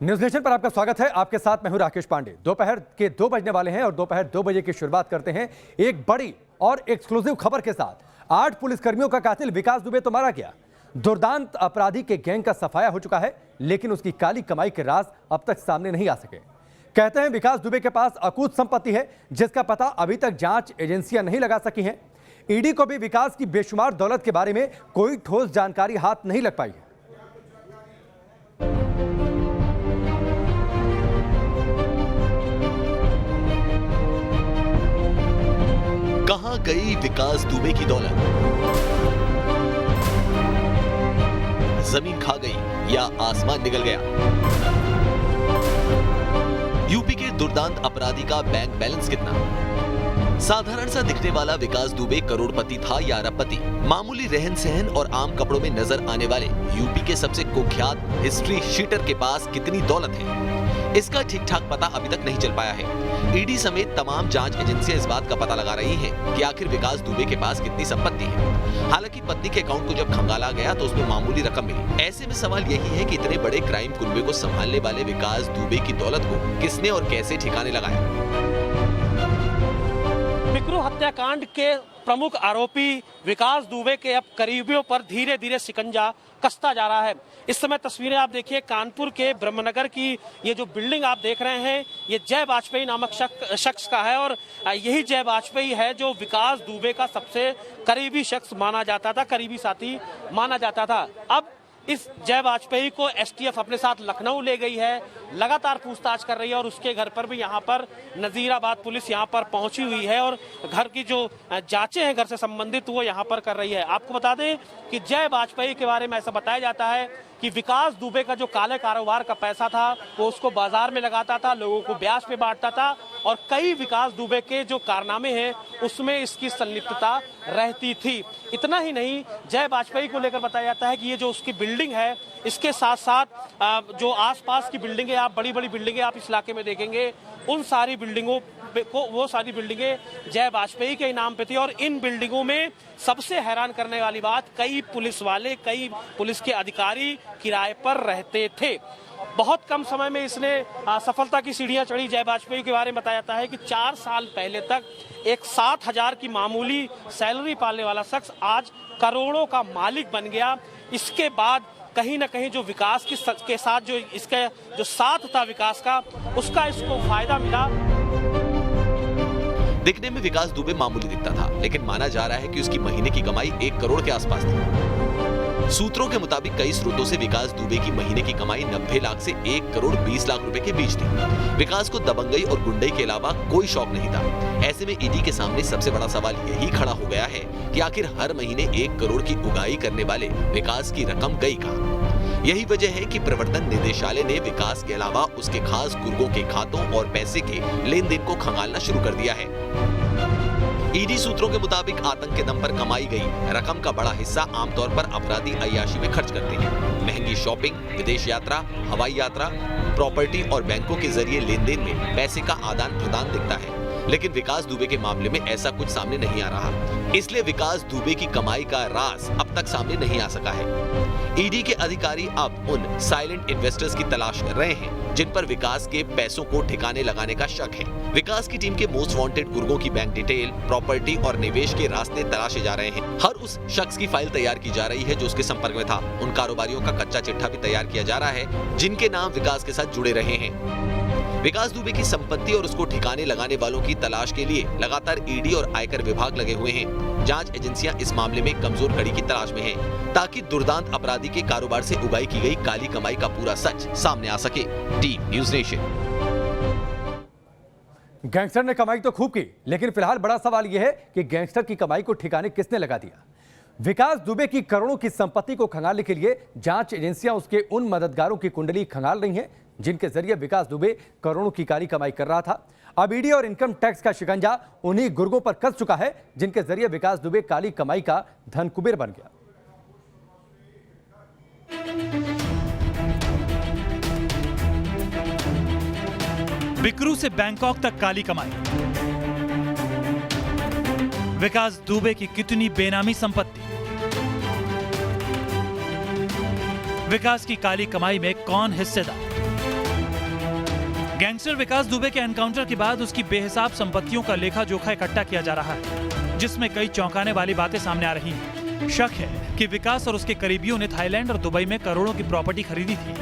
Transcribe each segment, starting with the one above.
News nation पर आपका स्वागत है। आपके साथ मैं हूं राकेश पांडे। दोपहर के 2 बजने वाले हैं और दोपहर 2 बजे की शुरुआत करते हैं एक बड़ी और एक्सक्लूसिव खबर के साथ। 8 पुलिसकर्मियों का कातिल विकास दुबे तो मारा गया। दुर्दांत अपराधी के गैंग का सफाया हो चुका है, लेकिन उसकी काली कमाई के राज अब तक सामने नहीं आ सके। कहते हैं विकास दुबे के पास अकूत संपत्ति है, जिसका पता अभी तक जांच एजेंसियां नहीं लगा सकी हैं। ईडी को भी विकास की बेशुमार दौलत के बारे में कोई ठोस जानकारी हाथ नहीं लग पाई है। कहां गई विकास दुबे की दौलत? जमीन खा गई या आसमान निकल गया? यूपी के दुर्दांत अपराधी का बैंक बैलेंस कितना? साधारण सा दिखने वाला विकास दुबे करोड़पति था या अरबपति? मामूली रहन सहन और आम कपड़ों में नजर आने वाले यूपी के सबसे कुख्यात हिस्ट्री शीटर के पास कितनी दौलत है, इसका ठीक ठाक पता अभी तक नहीं चल पाया है। ईडी समेत तमाम जांच एजेंसियां इस बात का पता लगा रही हैं कि आखिर विकास दुबे के पास कितनी संपत्ति है। हालांकि पत्नी के अकाउंट को जब खंगाला गया तो उसमें मामूली रकम मिली। ऐसे में सवाल यही है कि इतने बड़े क्राइम कुनबे को संभालने वाले विकास दुबे की दौलत को किसने और कैसे ठिकाने लगाया। बिकरू हत्याकांड के प्रमुख आरोपी विकास दुबे के अब करीबियों पर धीरे धीरे शिकंजा कसता जा रहा है। इस समय तस्वीरें आप देखिए कानपुर के ब्रह्मनगर की। ये जो बिल्डिंग आप देख रहे हैं ये जय वाजपेयी नामक शख्स का है और यही जय वाजपेयी है जो विकास दुबे का सबसे करीबी शख्स माना जाता था, करीबी साथी माना जाता था। अब इस जय वाजपेयी को एसटीएफ अपने साथ लखनऊ ले गई है, लगातार पूछताछ कर रही है और उसके घर पर भी यहाँ पर नजीराबाद पुलिस यहाँ पर पहुंची हुई है और घर की जो जांचें हैं घर से संबंधित वो यहाँ पर कर रही है। आपको बता दें कि जय वाजपेयी के बारे में ऐसा बताया जाता है कि विकास दुबे का जो काले कारोबार का पैसा था वो उसको बाजार में लगाता था, लोगों को ब्याज पे बांटता था और कई विकास दुबे के जो कारनामे हैं उसमें इसकी संलिप्तता रहती थी। इतना ही नहीं, जय वाजपेयी को लेकर बताया जाता है कि ये जो उसकी बिल्डिंग है इसके साथ साथ जो आसपास की बिल्डिंगें, आप बड़ी बड़ी बिल्डिंगें आप इस इलाके में देखेंगे, उन सारी बिल्डिंगों को वो सारी बिल्डिंगें जय वाजपेयी के नाम पे थी। और इन बिल्डिंगों में सबसे हैरान करने वाली बात, कई पुलिस वाले, कई पुलिस के अधिकारी किराए पर रहते थे। बहुत कम समय में इसने सफलता की सीढ़ियां चढ़ी। जय वाजपेयी के बारे में बताया जाता है कि 4 साल पहले तक एक 7,000 की मामूली सैलरी पालने वाला शख्स आज करोड़ों का मालिक बन गया। इसके बाद कहीं ना कहीं जो विकास के साथ जो इसका जो साथ था विकास का, उसका इसको फायदा मिला। दिखने में विकास दुबे मामूली दिखता था, लेकिन माना जा रहा है कि उसकी महीने की कमाई 1 करोड़ के आसपास थी। सूत्रों के मुताबिक कई स्रोतों से विकास दुबे की महीने की कमाई 90 लाख से 1 करोड़ 20 लाख रुपए के बीच थी। विकास को दबंगई और गुंडई के अलावा कोई शौक नहीं था। ऐसे में ईडी के सामने सबसे बड़ा सवाल यही खड़ा हो गया है कि आखिर हर महीने 1 करोड़ की उगाही करने वाले विकास की रकम गई कहां। यही वजह है कि प्रवर्तन निदेशालय ने विकास के अलावा उसके खास गुर्गों के खातों और पैसे के लेन देन को खंगालना शुरू कर दिया है। ईडी सूत्रों के मुताबिक आतंक के दम पर कमाई गई रकम का बड़ा हिस्सा आमतौर पर अपराधी अय्याशी में खर्च करते हैं। महंगी शॉपिंग, विदेश यात्रा, हवाई यात्रा, प्रॉपर्टी और बैंकों के जरिए लेन देन में पैसे का आदान प्रदान दिखता है। लेकिन विकास दुबे के मामले में ऐसा कुछ सामने नहीं आ रहा, इसलिए विकास दुबे की कमाई का राज अब तक सामने नहीं आ सका है। ईडी के अधिकारी अब उन साइलेंट इन्वेस्टर्स की तलाश कर रहे हैं जिन पर विकास के पैसों को ठिकाने लगाने का शक है। विकास की टीम के मोस्ट वांटेड गुर्गों की बैंक डिटेल, प्रॉपर्टी और निवेश के रास्ते तलाशे जा रहे हैं। हर उस शख्स की फाइल तैयार की जा रही है जो उसके संपर्क में था। उन कारोबारियों का कच्चा चिट्ठा भी तैयार किया जा रहा है जिनके नाम विकास के साथ जुड़े रहे हैं। विकास दुबे की संपत्ति और उसको ठिकाने लगाने वालों की तलाश के लिए लगातार ईडी और आयकर विभाग लगे हुए हैं। जांच एजेंसियां इस मामले में कमजोर कड़ी की तलाश में हैं, ताकि दुर्दांत अपराधी के कारोबार से उगाई की गई काली कमाई का पूरा सच सामने आ सके। Team news nation. गैंगस्टर ने कमाई तो खूब की, लेकिन फिलहाल बड़ा सवाल यह है कि गैंगस्टर की कमाई को ठिकाने किसने लगा दिया। विकास दुबे की करोड़ों की संपत्ति को खंगालने के लिए जांच एजेंसियां उसके उन मददगारों की कुंडली खंगाल रही हैं जिनके जरिए विकास दुबे करोड़ों की काली कमाई कर रहा था। अब ईडी और इनकम टैक्स का शिकंजा उन्हीं गुर्गों पर कस चुका है जिनके जरिए विकास दुबे काली कमाई का धन कुबेर बन गया। बिकरू से बैंकॉक तक काली कमाई। विकास दुबे की कितनी बेनामी संपत्ति। विकास की काली कमाई में कौन हिस्सेदार। गैंगस्टर विकास दुबे के एनकाउंटर के बाद उसकी बेहिसाब संपत्तियों का लेखा जोखा इकट्ठा किया जा रहा है, जिसमें कई चौंकाने वाली बातें सामने आ रही हैं। शक है कि विकास और उसके करीबियों ने थाईलैंड और दुबई में करोड़ों की प्रॉपर्टी खरीदी थी।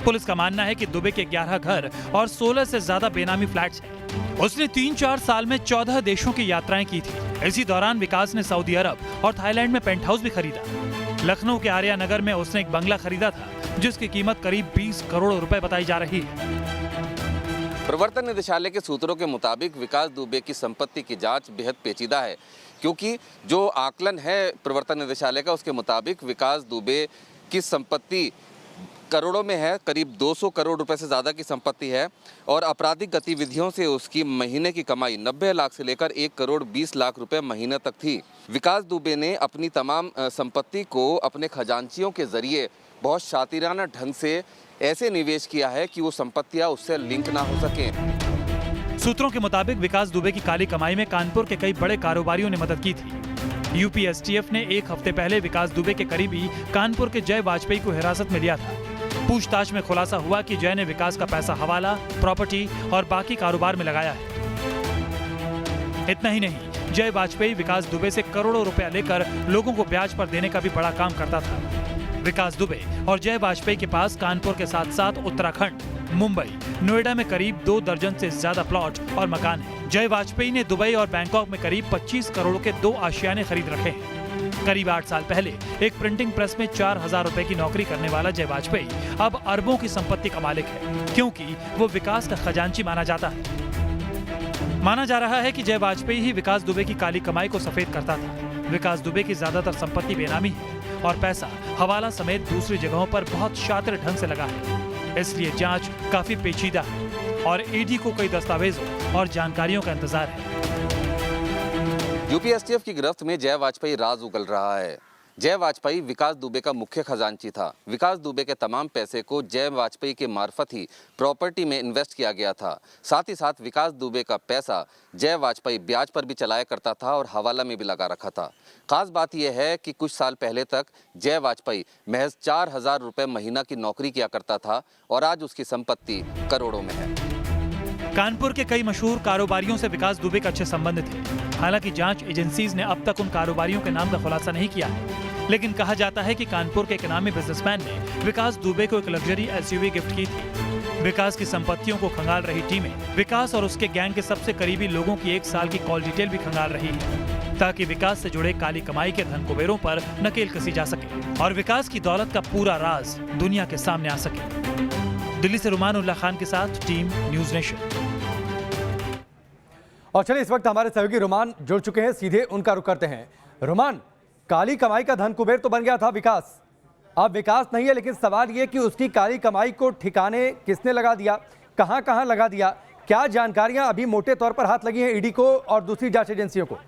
पुलिस का मानना है कि दुबे के 11 घर और 16 से ज्यादा बेनामी फ्लैट्स हैं। उसने 3-4 साल में 14 देशों की यात्राएं की थी। इसी दौरान विकास ने सऊदी अरब और थाईलैंड में पेंट हाउस भी खरीदा। लखनऊ के आर्या नगर में उसने एक बंगला खरीदा था, जिसकी कीमत करीब 20 करोड़ रुपए बताई जा रही है। प्रवर्तन निदेशालय के सूत्रों के मुताबिक विकास दुबे की संपत्ति की जांच बेहद पेचीदा है, क्योंकि जो आकलन है प्रवर्तन निदेशालय का, उसके मुताबिक विकास दुबे की संपत्ति करोड़ों में है। करीब 200 करोड़ रुपए से ज़्यादा की संपत्ति है और आपराधिक गतिविधियों से उसकी महीने की कमाई 90 लाख से लेकर 1 करोड़ 20 लाख रुपए महीने तक थी। विकास दुबे ने अपनी तमाम संपत्ति को अपने खजांचियों के जरिए बहुत शातिराना ढंग से ऐसे निवेश किया है कि वो संपत्तियां उससे लिंक ना हो सकें। सूत्रों के मुताबिक विकास दुबे की काली कमाई में कानपुर के कई बड़े कारोबारियों ने मदद की थी। यूपी एसटीएफ ने 1 हफ्ते पहले विकास दुबे के करीबी कानपुर के जय वाजपेयी को हिरासत में लिया था। पूछताछ में खुलासा हुआ कि जय ने विकास का पैसा हवाला, प्रॉपर्टी और बाकी कारोबार में लगाया है। इतना ही नहीं, जय वाजपेयी विकास दुबे से करोड़ों रुपया लेकर लोगों को ब्याज पर देने का भी बड़ा काम करता था। विकास दुबे और जय वाजपेयी के पास कानपुर के साथ साथ उत्तराखंड, मुंबई, नोएडा में करीब 2 दर्जन से ज्यादा प्लॉट और मकान हैं। जय वाजपेयी ने दुबई और बैंकॉक में करीब 25 करोड़ के 2 आशियाने खरीद रखे हैं। करीब 8 साल पहले एक प्रिंटिंग प्रेस में 4000 रुपए की नौकरी करने वाला जय वाजपेयी अब अरबों की संपत्ति का मालिक है, क्योंकि वो विकास का खजांची माना जाता है। माना जा रहा है कि जय वाजपेयी ही विकास दुबे की काली कमाई को सफेद करता था। विकास दुबे की ज्यादातर संपत्ति बेनामी है और पैसा हवाला समेत दूसरी जगहों पर बहुत शातिर ढंग से लगा है। इसलिए जांच काफी पेचीदा है और ईडी को कई दस्तावेजों और जानकारियों का इंतजार है। यूपी एसटीएफ की गिरफ्त में जय वाजपेयी राज उगल रहा है। जय वाजपेयी विकास दुबे का मुख्य खजांची था। विकास दुबे के तमाम पैसे को जय वाजपेयी के मार्फत ही प्रॉपर्टी में इन्वेस्ट किया गया था। साथ ही साथ विकास दुबे का पैसा जय वाजपेयी ब्याज पर भी चलाया करता था और हवाला में भी लगा रखा था। खास बात यह है कि कुछ साल पहले तक जय वाजपेयी महज 4000 रुपए महीना की नौकरी किया करता था और आज उसकी संपत्ति करोड़ों में है। कानपुर के कई मशहूर कारोबारियों से विकास दुबे का अच्छे संबंध थे। हालांकि जांच एजेंसीज ने अब तक उन कारोबारियों के नाम का खुलासा नहीं किया है, लेकिन कहा जाता है कि कानपुर के एक नामी बिजनेसमैन ने विकास दुबे को एक लग्जरी एसयूवी गिफ्ट की थी। विकास की संपत्तियों को खंगाल रही टीमें विकास और उसके गैंग के सबसे करीबी लोगों की 1 साल की कॉल डिटेल भी खंगाल रही है, ताकि विकास से जुड़े काली कमाई के धन कुबेरों पर नकेल कसी जा सके और विकास की दौलत का पूरा राज दुनिया के सामने आ सके। दिल्ली से रुमान उल्लाह खान के साथ टीम न्यूज नेशन। और चलिए इस वक्त हमारे सहयोगी रोमान जुड़ चुके हैं, सीधे उनका रुख करते हैं। रोमान, काली कमाई का धन कुबेर तो बन गया था विकास, अब विकास नहीं है, लेकिन सवाल ये कि उसकी काली कमाई को ठिकाने किसने लगा दिया, कहां लगा दिया, क्या जानकारियां अभी मोटे तौर पर हाथ लगी हैं ईडी को और दूसरी जांच एजेंसियों को?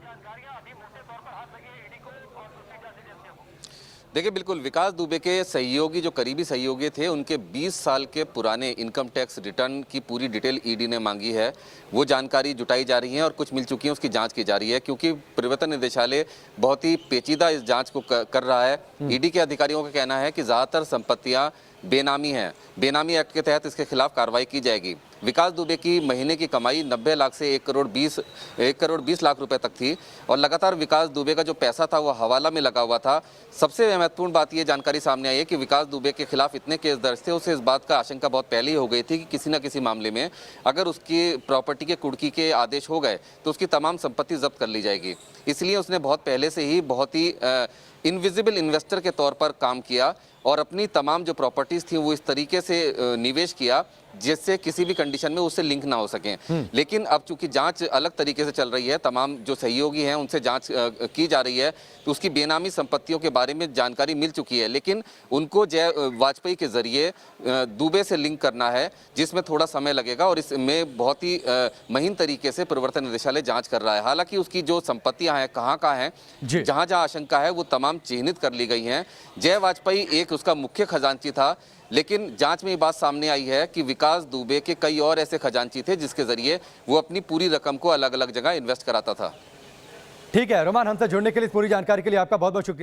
देखिए, बिल्कुल विकास दुबे के सहयोगी, जो करीबी सहयोगी थे, उनके 20 साल के पुराने इनकम टैक्स रिटर्न की पूरी डिटेल ईडी ने मांगी है। वो जानकारी जुटाई जा रही है और कुछ मिल चुकी है, उसकी जांच की जा रही है, क्योंकि प्रवर्तन निदेशालय बहुत ही पेचीदा इस जांच को कर रहा है। ईडी के अधिकारियों का कहना है कि ज़्यादातर संपत्तियां बेनामी हैं। बेनामी एक्ट के तहत इसके खिलाफ कार्रवाई की जाएगी। विकास दुबे की महीने की कमाई 90 लाख से 1 करोड़ 20 लाख रुपए तक थी और लगातार विकास दुबे का जो पैसा था वो हवाला में लगा हुआ था। सबसे महत्वपूर्ण बात ये जानकारी सामने आई है कि विकास दुबे के खिलाफ इतने केस दर्ज थे, उसे इस बात का आशंका बहुत पहले ही हो गई थी कि किसी न किसी मामले में अगर उसकी प्रॉपर्टी के कुर्की के आदेश हो गए तो उसकी तमाम संपत्ति जब्त कर ली जाएगी। इसलिए उसने बहुत पहले से ही बहुत ही इनविजिबल इन्वेस्टर के तौर पर काम किया और अपनी तमाम जो प्रॉपर्टीज थी वो इस तरीके से निवेश किया जिससे किसी भी कंडीशन में उससे लिंक ना हो सकें। लेकिन अब चूंकि जांच अलग तरीके से चल रही है, तमाम जो सहयोगी हैं उनसे जांच की जा रही है, तो उसकी बेनामी संपत्तियों के बारे में जानकारी मिल चुकी है, लेकिन उनको जय वाजपेयी के जरिए दुबे से लिंक करना है, जिसमें थोड़ा समय लगेगा और इसमें बहुत ही महीन तरीके से प्रवर्तन निदेशालय जाँच कर रहा है। हालांकि उसकी जो संपत्तियाँ हैं, कहाँ हैं, जहाँ जहाँ आशंका है, वो तमाम चिन्हित कर ली गई हैं। जय वाजपेयी एक उसका मुख्य खजांची था, लेकिन जांच में ये बात सामने आई है कि विकास दुबे के कई और ऐसे खजांची थे जिसके जरिए वो अपनी पूरी रकम को अलग अलग जगह इन्वेस्ट कराता था। ठीक है रोमान, हमसे जुड़ने के लिए, इस पूरी जानकारी के लिए आपका बहुत बहुत शुक्रिया।